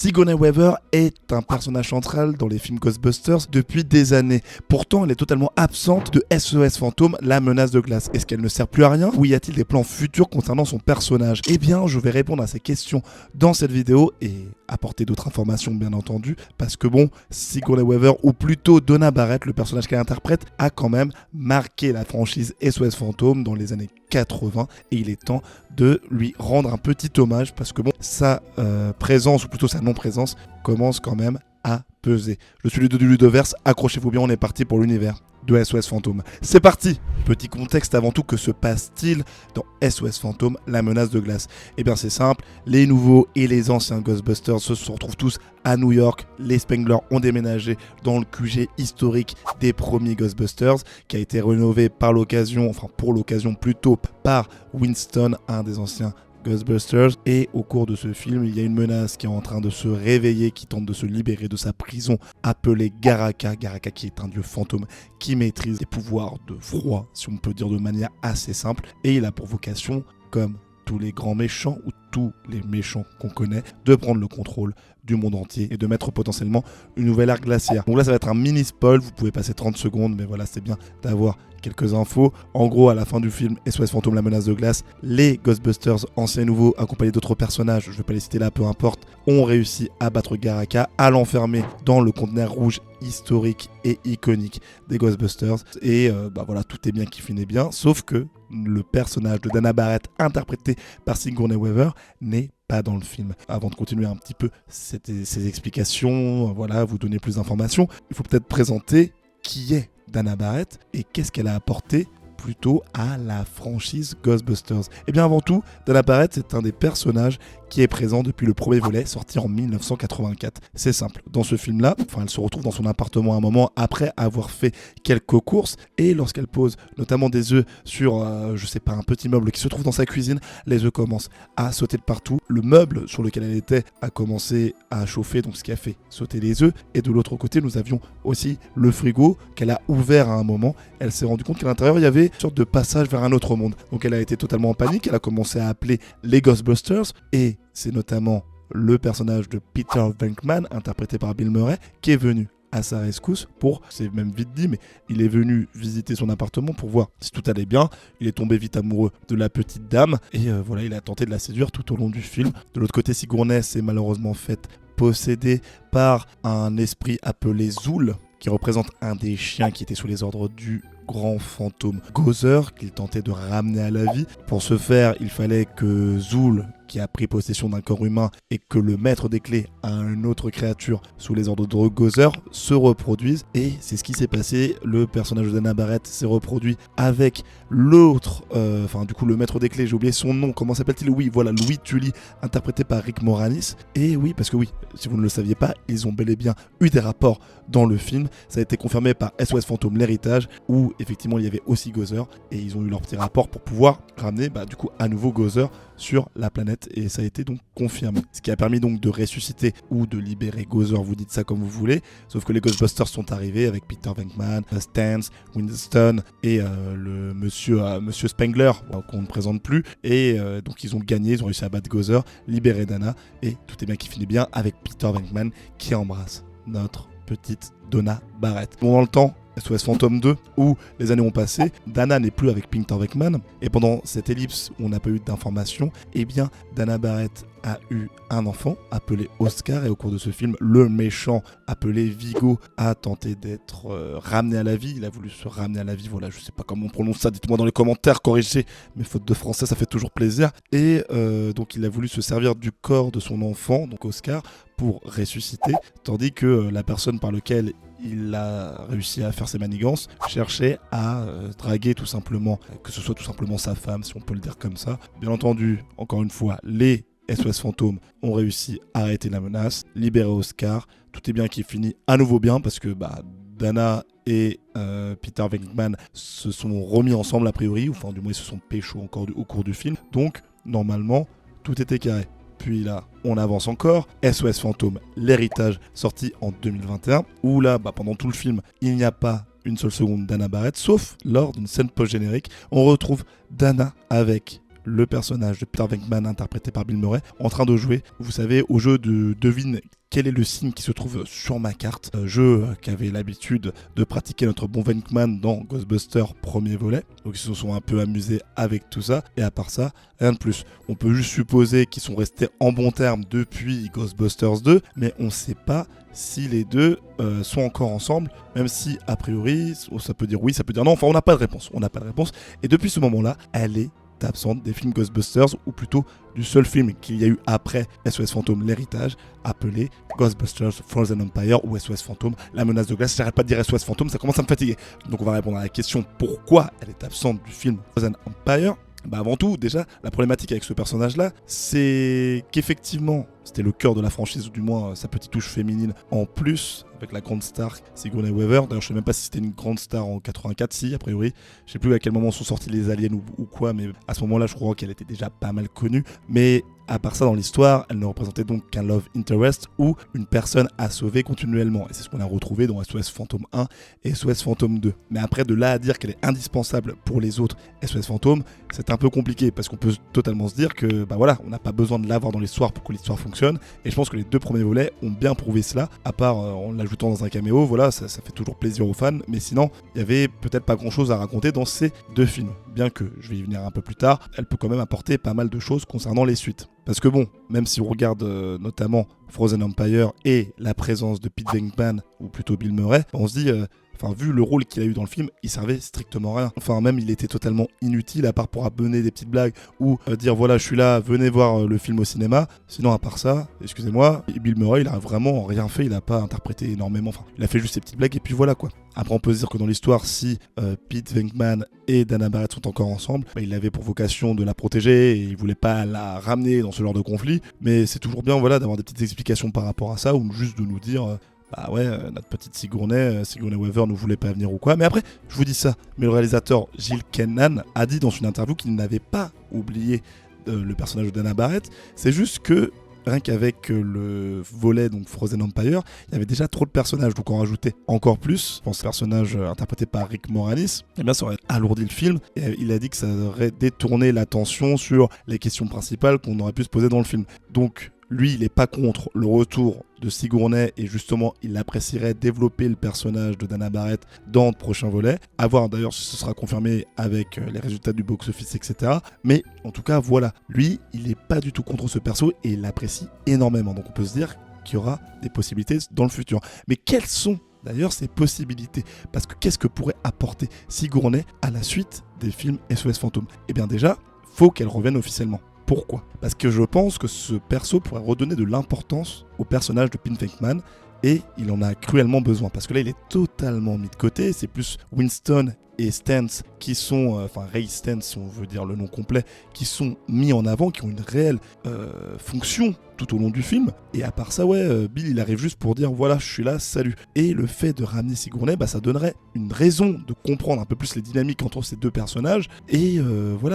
Sigourney Weaver est un personnage central dans les films Ghostbusters depuis des années. Pourtant, elle est totalement absente de SOS Fantôme, la menace de glace. Est-ce qu'elle ne sert plus à rien ou y a-t-il des plans futurs concernant son personnage? Eh bien, je vais répondre à ces questions dans cette vidéo et apporter d'autres informations bien entendu, parce que bon, Sigourney Weaver, ou plutôt Donna Barrett, le personnage qu'elle interprète, a quand même marqué la franchise SOS Fantôme dans les années 80 et il est temps de lui rendre un petit hommage parce que bon, sa présence ou plutôt sa non-présence commence quand même à peser. Je suis Ludo du Ludoverse, accrochez-vous bien, on est parti pour l'univers de SOS Fantôme. C'est parti! Petit contexte avant tout, que se passe-t-il dans SOS Fantôme, la menace de glace? Eh bien c'est simple, les nouveaux et les anciens Ghostbusters se retrouvent tous à New York. Les Spengler ont déménagé dans le QG historique des premiers Ghostbusters, qui a été rénové par l'occasion, enfin pour l'occasion plutôt, par Winston, un des anciens Ghostbusters. Et au cours de ce film, il y a une menace qui est en train de se réveiller, qui tente de se libérer de sa prison appelée Garaka. Garaka qui est un dieu fantôme qui maîtrise des pouvoirs de froid, si on peut dire de manière assez simple. Et il a pour vocation, comme tous les grands méchants ou tous les méchants qu'on connaît, de prendre le contrôle du monde entier et de mettre potentiellement une nouvelle ère glaciaire. Donc là ça va être un mini spoil, vous pouvez passer 30 secondes, mais voilà, c'est bien d'avoir quelques infos. En gros, à la fin du film SOS Fantôme, la menace de glace, les Ghostbusters, anciens et nouveaux, accompagnés d'autres personnages, je vais pas les citer là, peu importe, ont réussi à battre Garaka, à l'enfermer dans le conteneur rouge historique et iconique des Ghostbusters. Et voilà, tout est bien qui finit bien, sauf que le personnage de Dana Barrett, interprété par Sigourney Weaver, n'est pas dans le film. Avant de continuer un petit peu ces explications, voilà, vous donner plus d'informations, il faut peut-être présenter qui est Dana Barrett et qu'est-ce qu'elle a apporté plutôt à la franchise Ghostbusters. Et bien avant tout, Dana Barrett c'est un des personnages qui est présent depuis le premier volet sorti en 1984. C'est simple, dans ce film-là, elle se retrouve dans son appartement à un moment après avoir fait quelques courses et lorsqu'elle pose notamment des œufs sur, un petit meuble qui se trouve dans sa cuisine, les œufs commencent à sauter de partout. Le meuble sur lequel elle était a commencé à chauffer, donc ce qui a fait sauter les œufs. Et de l'autre côté, nous avions aussi le frigo qu'elle a ouvert à un moment. Elle s'est rendue compte qu'à l'intérieur, il y avait une sorte de passage vers un autre monde. Donc elle a été totalement en panique, elle a commencé à appeler les Ghostbusters et c'est notamment le personnage de Peter Venkman, interprété par Bill Murray, qui est venu à sa rescousse pour, c'est même vite dit, mais il est venu visiter son appartement pour voir si tout allait bien. Il est tombé vite amoureux de la petite dame et voilà, il a tenté de la séduire tout au long du film. De l'autre côté, Sigourney s'est malheureusement faite posséder par un esprit appelé Zool, qui représente un des chiens qui était sous les ordres du grand fantôme Gozer, qu'il tentait de ramener à la vie. Pour ce faire, il fallait que Zool, qui a pris possession d'un corps humain, et que le maître des clés à une autre créature sous les ordres de Gozer se reproduisent. Et c'est ce qui s'est passé. Le personnage de Dana Barrett s'est reproduit avec l'autre, le maître des clés, j'ai oublié son nom, comment s'appelle-t-il? Oui, voilà, Louis Tully, interprété par Rick Moranis. Et oui, parce que oui, si vous ne le saviez pas, ils ont bel et bien eu des rapports dans le film. Ça a été confirmé par SOS Fantôme, l'héritage, où effectivement il y avait aussi Gozer, et ils ont eu leur petit rapport pour pouvoir ramener à nouveau Gozer sur la planète, et ça a été donc confirmé. Ce qui a permis donc de ressusciter ou de libérer Gozer, vous dites ça comme vous voulez, sauf que les Ghostbusters sont arrivés avec Peter Venkman, Stans, Winston et le monsieur Spengler, qu'on ne présente plus, et donc ils ont gagné, ils ont réussi à battre Gozer, libérer Dana, et tout est bien qui finit bien avec Peter Venkman qui embrasse notre petite Donna Barrett. Bon, dans le temps, SOS Fantôme 2, où les années ont passé, Dana n'est plus avec Peter Venkman, et pendant cette ellipse où on n'a pas eu d'informations, eh bien Dana Barrett a eu un enfant appelé Oscar, et au cours de ce film, le méchant appelé Vigo a tenté d'être ramené à la vie. Il a voulu se ramener à la vie, voilà, je sais pas comment on prononce ça, dites-moi dans les commentaires, corrigez mes fautes de français, ça fait toujours plaisir. Et donc il a voulu se servir du corps de son enfant, donc Oscar, pour ressusciter, tandis que la personne par laquelle il a réussi à faire ses manigances, cherchait à draguer tout simplement, que ce soit tout simplement sa femme, si on peut le dire comme ça. Bien entendu, encore une fois, les SOS Fantômes ont réussi à arrêter la menace, libérer Oscar, tout est bien qui finit à nouveau bien, parce que Dana et Peter Venkman se sont remis ensemble a priori, ou enfin du moins ils se sont pécho encore au cours du film, donc normalement tout était carré. Puis là, on avance encore, SOS Fantôme, l'héritage, sorti en 2021, où là, pendant tout le film, il n'y a pas une seule seconde Dana Barrett, sauf lors d'une scène post-générique, on retrouve Dana avec le personnage de Peter Venkman interprété par Bill Murray en train de jouer, vous savez, au jeu de devine quel est le signe qui se trouve sur ma carte, jeu qu'avait l'habitude de pratiquer notre bon Venkman dans Ghostbusters premier volet. Donc ils se sont un peu amusés avec tout ça, et à part ça, rien de plus. On peut juste supposer qu'ils sont restés en bons termes depuis Ghostbusters 2, mais on ne sait pas si les deux sont encore ensemble, même si a priori, ça peut dire oui, ça peut dire non, enfin on n'a pas de réponse, et depuis ce moment-là, elle est absente des films Ghostbusters, ou plutôt du seul film qu'il y a eu après SOS Fantôme l'héritage, appelé Ghostbusters Frozen Empire ou SOS Fantôme la menace de glace. J'arrête pas de dire SOS Fantôme, ça commence à me fatiguer. Donc on va répondre à la question pourquoi elle est absente du film Frozen Empire. Avant tout, déjà, la problématique avec ce personnage-là, c'est qu'effectivement, c'était le cœur de la franchise, ou du moins sa petite touche féminine en plus, avec la grande star Sigourney Weaver. D'ailleurs, je sais même pas si c'était une grande star en 84, si, a priori. Je sais plus à quel moment sont sortis les aliens ou quoi, mais à ce moment-là, je crois qu'elle était déjà pas mal connue. Mais à part ça, dans l'histoire, elle ne représentait donc qu'un love interest ou une personne à sauver continuellement. Et c'est ce qu'on a retrouvé dans SOS Fantôme 1 et SOS Fantôme 2. Mais après, de là à dire qu'elle est indispensable pour les autres SOS Fantôme, c'est un peu compliqué, parce qu'on peut totalement se dire que, on n'a pas besoin de l'avoir dans l'histoire pour que l'histoire fonctionne. Et je pense que les deux premiers volets ont bien prouvé cela, à part en l'ajoutant dans un caméo, ça fait toujours plaisir aux fans. Mais sinon, il y avait peut-être pas grand-chose à raconter dans ces deux films. Bien que, je vais y venir un peu plus tard, elle peut quand même apporter pas mal de choses concernant les suites. Parce que même si on regarde notamment Frozen Empire et la présence de Pete Venkman, ou plutôt Bill Murray, on se dit, vu le rôle qu'il a eu dans le film, il servait strictement à rien. Même il était totalement inutile, à part pour amener des petites blagues, ou dire voilà, je suis là, venez voir le film au cinéma. Sinon, à part ça, excusez-moi, Bill Murray, il a vraiment rien fait, il a pas interprété énormément. Il a fait juste ses petites blagues, et puis voilà quoi. Après, on peut se dire que dans l'histoire, si Pete Venkman et Dana Barrett sont encore ensemble, il avait pour vocation de la protéger et il voulait pas la ramener dans ce genre de conflit. Mais c'est toujours bien d'avoir des petites explications par rapport à ça, ou juste de nous dire notre petite Sigourney Weaver ne voulait pas venir ou quoi. Mais après, je vous dis ça, mais le réalisateur Gilles Kennan a dit dans une interview qu'il n'avait pas oublié le personnage de Dana Barrett. C'est juste que rien qu'avec le volet donc Frozen Empire, il y avait déjà trop de personnages, donc en rajouter encore plus. Je pense que le personnage interprété par Rick Moranis, ça aurait alourdi le film, et il a dit que ça aurait détourné l'attention sur les questions principales qu'on aurait pu se poser dans le film. Donc lui, il n'est pas contre le retour de Sigourney, et justement, il apprécierait développer le personnage de Dana Barrett dans le prochain volet. À voir d'ailleurs si ce sera confirmé avec les résultats du box-office, etc. Mais en tout cas, voilà. Lui, il n'est pas du tout contre ce perso et il l'apprécie énormément. Donc on peut se dire qu'il y aura des possibilités dans le futur. Mais quelles sont d'ailleurs ces possibilités? Parce que qu'est-ce que pourrait apporter Sigourney à la suite des films SOS Fantôme? Déjà, faut qu'elle revienne officiellement. Pourquoi? Parce que je pense que ce perso pourrait redonner de l'importance au personnage de Pete Venkman, et il en a cruellement besoin, parce que là il est totalement mis de côté. C'est plus Winston et Stantz qui sont, Ray Stantz si on veut dire le nom complet, qui sont mis en avant, qui ont une réelle fonction tout au long du film. Et à part ça, Bill il arrive juste pour dire voilà, je suis là, salut. Et le fait de ramener Sigourney, ça donnerait une raison de comprendre un peu plus les dynamiques entre ces deux personnages, et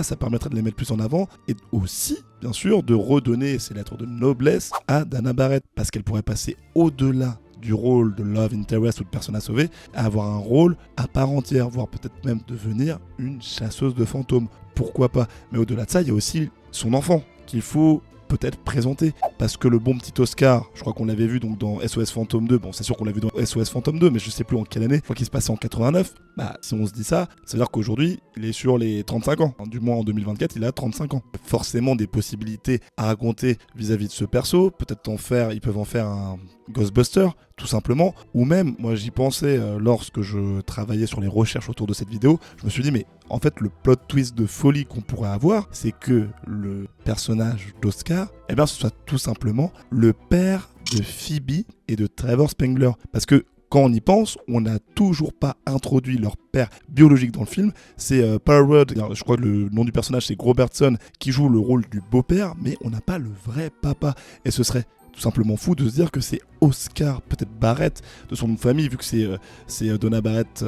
ça permettrait de les mettre plus en avant, et aussi bien sûr de redonner ces lettres de noblesse à Dana Barrett, parce qu'elle pourrait passer au-delà du rôle de love interest ou de personne à sauver, à avoir un rôle à part entière, voire peut-être même devenir une chasseuse de fantômes. Pourquoi pas? Mais au-delà de ça, il y a aussi son enfant qu'il faut peut-être présenter, parce que le bon petit Oscar, je crois qu'on l'avait vu donc dans SOS Fantôme 2, c'est sûr qu'on l'a vu dans SOS Fantôme 2, mais je sais plus en quelle année, je crois qu'il se passait en 89, si on se dit ça, ça veut dire qu'aujourd'hui, il est sur les 35 ans, du moins en 2024, il a 35 ans. Forcément des possibilités à raconter vis-à-vis de ce perso, peut-être ils peuvent en faire un Ghostbuster, tout simplement, ou même, moi j'y pensais lorsque je travaillais sur les recherches autour de cette vidéo, je me suis dit mais en fait le plot twist de folie qu'on pourrait avoir, c'est que le personnage d'Oscar, ce soit tout simplement le père de Phoebe et de Trevor Spengler, parce que quand on y pense, on n'a toujours pas introduit leur père biologique dans le film. C'est Paul Rudd, je crois que le nom du personnage c'est Robertson, qui joue le rôle du beau-père, mais on n'a pas le vrai papa, et ce serait tout simplement fou de se dire que c'est Oscar, peut-être Barrett, de son nom de famille, vu que c'est Dana Barrett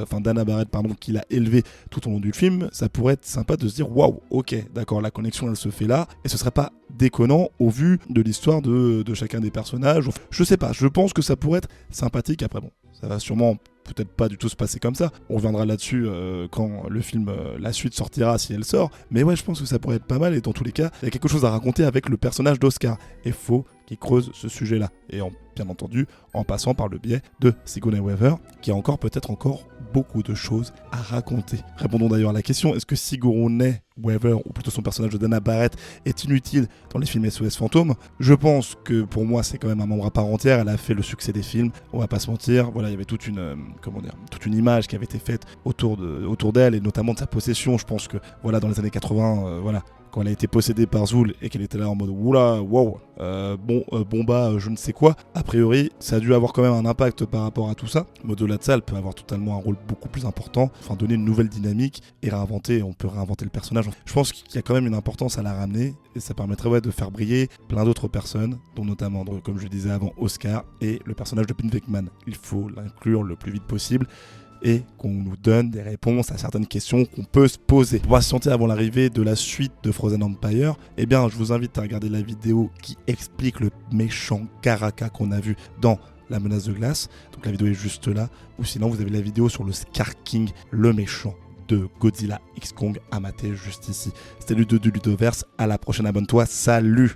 qui l'a élevé tout au long du film. Ça pourrait être sympa de se dire waouh, ok, d'accord, la connexion elle se fait là, et ce serait pas déconnant au vu de l'histoire de chacun des personnages. Je sais pas, je pense que ça pourrait être sympathique. Après ça va sûrement peut-être pas du tout se passer comme ça. On reviendra là-dessus quand le film, la suite sortira, si elle sort. Mais ouais, je pense que ça pourrait être pas mal, et dans tous les cas, il y a quelque chose à raconter avec le personnage d'Oscar. Et faut qu'il creuse ce sujet-là. Et bien entendu, en passant par le biais de Sigourney Weaver, qui a peut-être encore beaucoup de choses à raconter. Répondons d'ailleurs à la question, est-ce que Sigourney Weaver, ou plutôt son personnage de Dana Barrett, est inutile dans les films SOS Fantôme? Je pense que pour moi c'est quand même un membre à part entière. Elle a fait le succès des films, on va pas se mentir. Voilà, il y avait toute une image qui avait été faite autour d'elle, et notamment de sa possession. Je pense que voilà, dans les années 80, quand elle a été possédée par Zuul et qu'elle était là en mode oula, wow, je ne sais quoi. A priori, ça a dû avoir quand même un impact par rapport à tout ça. Mais au-delà de ça, elle peut avoir totalement un rôle beaucoup plus important, donner une nouvelle dynamique et on peut réinventer le personnage. Je pense qu'il y a quand même une importance à la ramener, et ça permettrait de faire briller plein d'autres personnes, dont notamment, comme je le disais avant, Oscar et le personnage de Pin Venkman. Il faut l'inclure le plus vite possible, et qu'on nous donne des réponses à certaines questions qu'on peut se poser. Pour patienter avant l'arrivée de la suite de Frozen Empire, je vous invite à regarder la vidéo qui explique le méchant Karaka qu'on a vu dans La Menace de Glace. Donc la vidéo est juste là, ou sinon vous avez la vidéo sur le Scar King, le méchant de Godzilla X Kong, à mater juste ici. C'était Ludo du Ludoverse, à la prochaine, abonne-toi, salut!